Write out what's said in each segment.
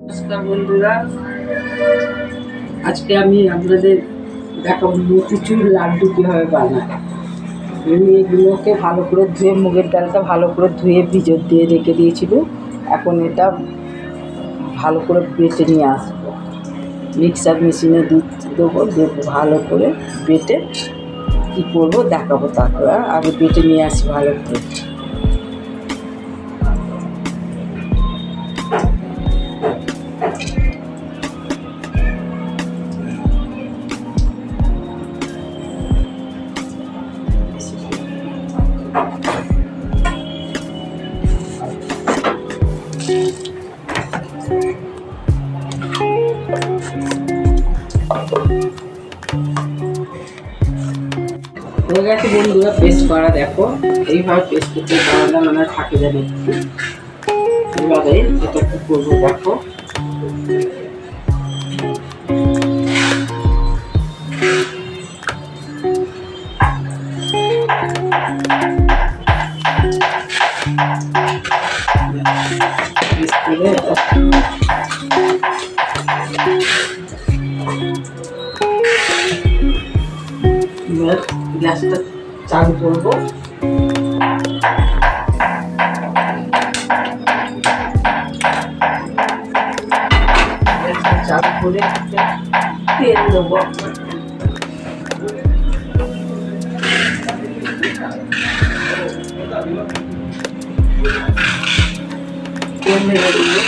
নমস্কার বন্ধুরা, আজকে আমি আপনাদের দেখাবো মতিচুর লাড্ডু কীভাবে বানায়। আমি এগুলোকে ভালো করে ধুয়ে, মুগের ডালটা ভালো করে ধুয়ে ভিজর দিয়ে রেখে দিয়েছিল। এখন এটা ভালো করে বেটে নিয়ে আসবো, মিক্সার মেশিনে দেবো, ভালো করে বেটে কী করবো দেখাবো। তারপরে আগে বেটে নিয়ে আসি ভালো করে। হয়ে গেছে বন্ধুরা পেস্ট করা, দেখো এইভাবে পেস্ট করতে বানালে মানে থাকে যাবে একটু। এবারে এটা কি করবো দেখো, গ্যাসটা চালু করবো। চালু করে তেল দেবো। তেল মেরে দেবো।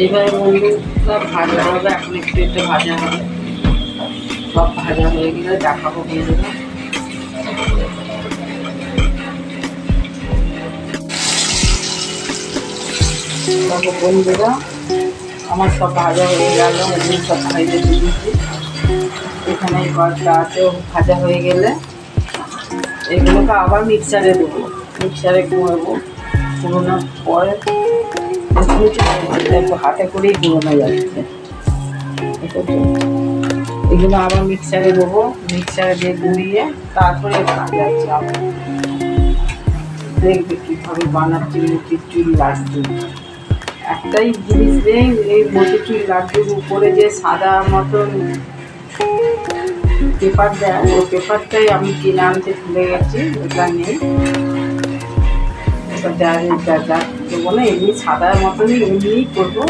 এইভাবে বন্ধুরা ভাজা হবে, এখন একটু একটু ভাজা হবে। সব ভাজা হয়ে গেলে দেখাবো বন্ধুরা। দেখো বন্ধুরা, আমার সব ভাজা হয়ে গেল, এমনি সব ভাজা দিয়েছি। এখানে এই কড়টা আছে, ভাজা হয়ে গেলে এগুলোকে আবার মিক্সারে দেবো, মিক্সারে কুড়াবো। কুড়োনোর পরে হাতে করেই কুড়োনো যাচ্ছে। এগুলো আবার মিক্সারে দেবো, মিক্সারে দিয়ে গুঁড়িয়ে তারপরে ভাজাচ্ছি। আবার দেখবে কীভাবে বানাচ্ছি মতিচুর লাড্ডু। একটাই জিনিস নেই, এই মতিচুর লাড্ডুর উপরে যে সাদা মতন পেপার দেয়, ওই পেপারটাই আমি কিনে আনতে ভুলে গেছি, ওটা নেই। ওটা দেবো না, এমনি সাদা মতনই এমনিই করবো।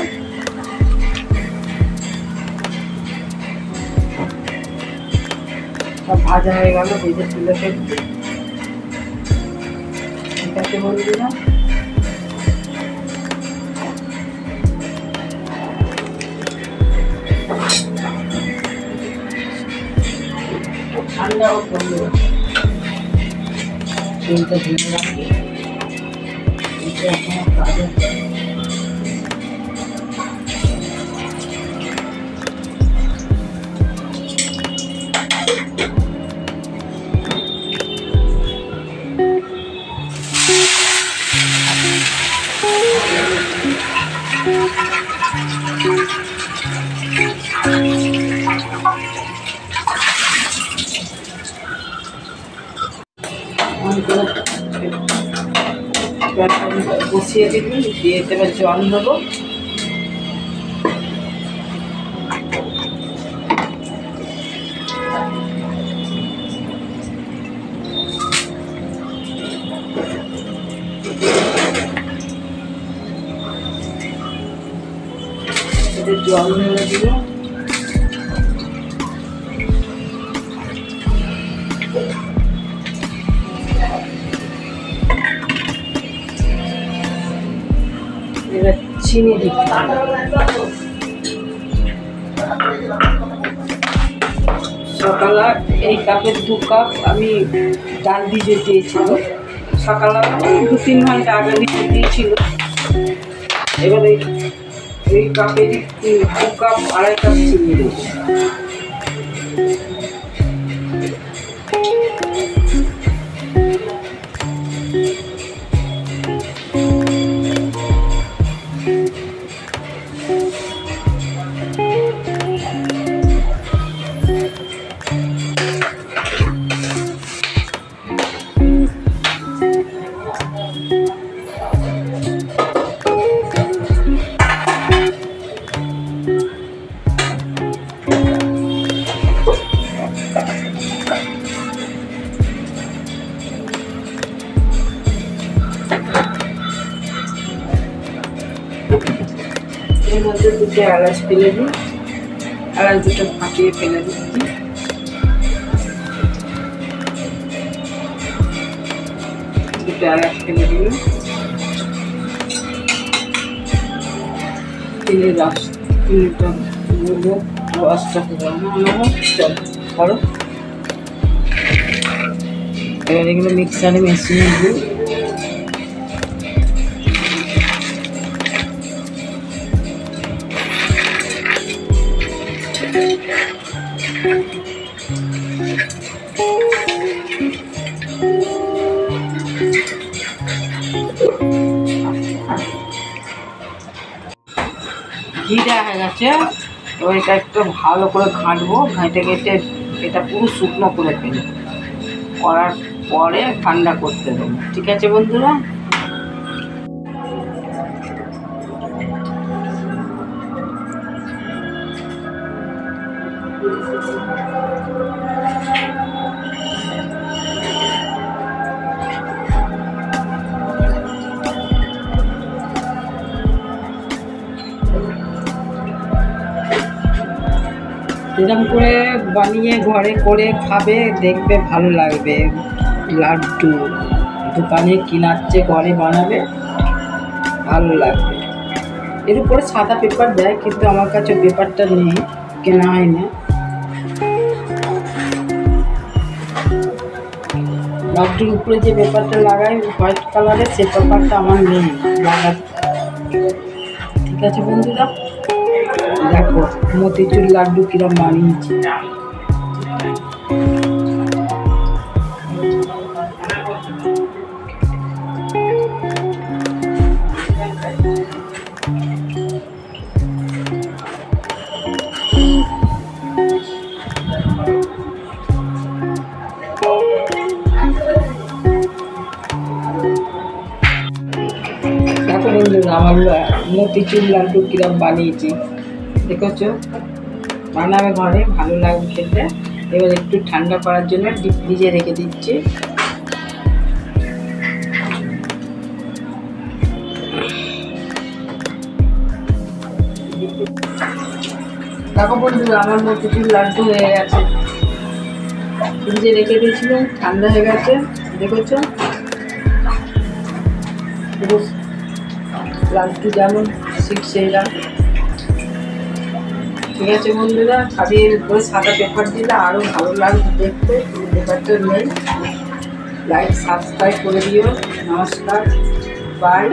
সব ভাজা হয়ে গেল, ভেজে তুলে ফেলছি। ঠিক আছে বন্ধুরা, ঠান্ডা হোক বন্ধুরা, তেলটা ভেজে রাখি। এটা এখন কাজে বসিয়ে দিবি, দিয়ে এবার জল দেবো। জল ঢেলে দিব। এবার চিনি দিতে সকালে এই কাপের 2 কাপ আমি ডাল ভিজে দিয়েছিল। সকালে 2-3 ঘন্টা আগে ভিজে দিয়েছিল। এবার এই কাপেরই 2 কাপ 2.5 কাপ চিনি দেবো। এর মধ্যে 2টে এলাচ ফেলে দিই, এলাচ 2টো ফাটিয়ে ফেলে দিচ্ছি। দুটো এলাচ ফেলে দিই, তেলের রসটা করো। এবার এগুলো মিক্সারে মেশিনে দিই। ঘি দেওয়া হয়ে গেছে, ওইটা একটু ভালো করে ঘাঁটবো। ঘাঁটে ঘেঁটে এটা পুরো শুকনো করে ফেলবো, করার পরে ঠান্ডা করতে দেবো। ঠিক আছে বন্ধুরা, এরকম করে বানিয়ে ঘরে করে খাবে, দেখবে ভালো লাগবে। লাড্ডু দোকানে কেনার চেয়ে ঘরে বানাবে, ভালো লাগবে। এর উপরে সাদা পেপার দেয়, কিন্তু আমার কাছে পেপারটা নেই, কেনা হয় না। লাড্ডুর উপরে যে পেপারটা লাগাই হোয়াইট কালারের, সে পেপারটা আমার নেই লাগাতে। ঠিক আছে বন্ধুরা, দেখো মতিচুর লাড্ডু কিরম বানিয়েছি। দেখো বন্ধুরা, আমার মতিচুর লাড্ডু কিরম বানিয়েছি, দেখেছো? বানাবে ঘরে, ভালো লাগবে খেতে। এবার একটু ঠান্ডা করার জন্য ডিপ ফ্রিজে রেখে দিচ্ছি। দেখো বন্ধুরা, আমার মতিচুর লাড্ডু হয়ে গেছে, ফ্রিজে রেখে দিয়েছিলাম, ঠান্ডা হয়ে গেছে, দেখেছো? লাড্ডু যেমন ঠিক সেইরকম। ঠিক আছে বন্ধুরা, খালি এর উপরে সাদা পেপার দিলে আরও ভালো লাগবে দেখতে, পেপারটা নেই। লাইক সাবস্ক্রাইব করে দিও। নমস্কার, বাই।